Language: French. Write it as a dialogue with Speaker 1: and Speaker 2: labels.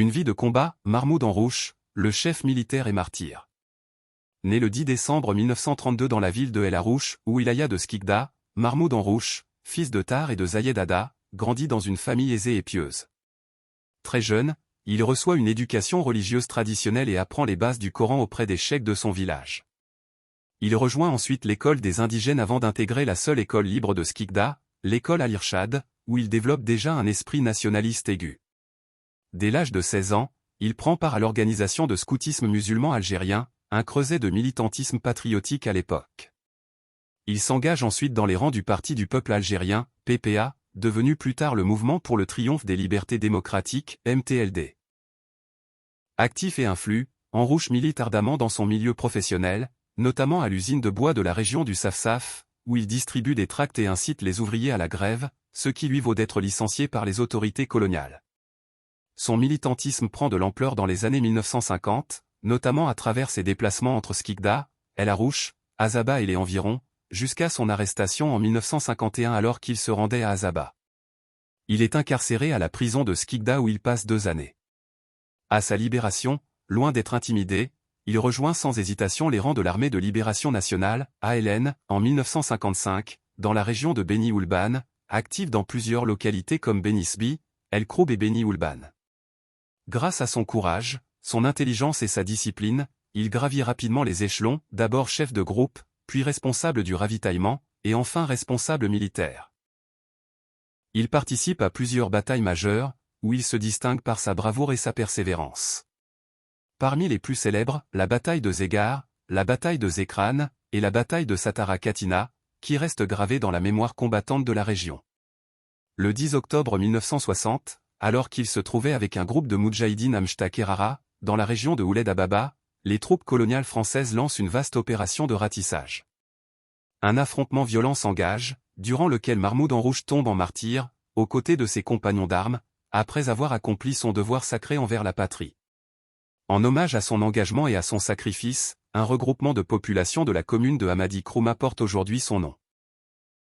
Speaker 1: Une vie de combat, Mahmoud Anrouch, le chef militaire et martyr. Né le 10 décembre 1932 dans la ville de El Arouch, wilaya de Skikda, Mahmoud Anrouch, fils de Tar et de Zayed Ada, grandit dans une famille aisée et pieuse. Très jeune, il reçoit une éducation religieuse traditionnelle et apprend les bases du Coran auprès des cheikhs de son village. Il rejoint ensuite l'école des indigènes avant d'intégrer la seule école libre de Skikda, l'école Al-Irshad, où il développe déjà un esprit nationaliste aigu. Dès l'âge de 16 ans, il prend part à l'organisation de scoutisme musulman algérien, un creuset de militantisme patriotique à l'époque. Il s'engage ensuite dans les rangs du Parti du peuple algérien, PPA, devenu plus tard le Mouvement pour le triomphe des libertés démocratiques, MTLD. Actif et influent, Anrouch milite ardemment dans son milieu professionnel, notamment à l'usine de bois de la région du Safsaf, où il distribue des tracts et incite les ouvriers à la grève, ce qui lui vaut d'être licencié par les autorités coloniales. Son militantisme prend de l'ampleur dans les années 1950, notamment à travers ses déplacements entre Skikda, El Arouch, Azaba et les environs, jusqu'à son arrestation en 1951 alors qu'il se rendait à Azaba. Il est incarcéré à la prison de Skikda où il passe 2 années. À sa libération, loin d'être intimidé, il rejoint sans hésitation les rangs de l'Armée de Libération Nationale, ALN, en 1955, dans la région de Beni Oulban, active dans plusieurs localités comme Benisbi, El Kroub et Beni Oulban. Grâce à son courage, son intelligence et sa discipline, il gravit rapidement les échelons, d'abord chef de groupe, puis responsable du ravitaillement, et enfin responsable militaire. Il participe à plusieurs batailles majeures, où il se distingue par sa bravoure et sa persévérance. Parmi les plus célèbres, la bataille de Zegar, la bataille de Zekran, et la bataille de Satara Katina, qui restent gravées dans la mémoire combattante de la région. Le 10 octobre 1960, alors qu'il se trouvait avec un groupe de Moudjahidine à Mchta-Kerara, dans la région de Ouled Ababa, les troupes coloniales françaises lancent une vaste opération de ratissage. Un affrontement violent s'engage, durant lequel Mahmoud Anrouch tombe en martyr, aux côtés de ses compagnons d'armes, après avoir accompli son devoir sacré envers la patrie. En hommage à son engagement et à son sacrifice, un regroupement de population de la commune de Hamadi Krouma porte aujourd'hui son nom.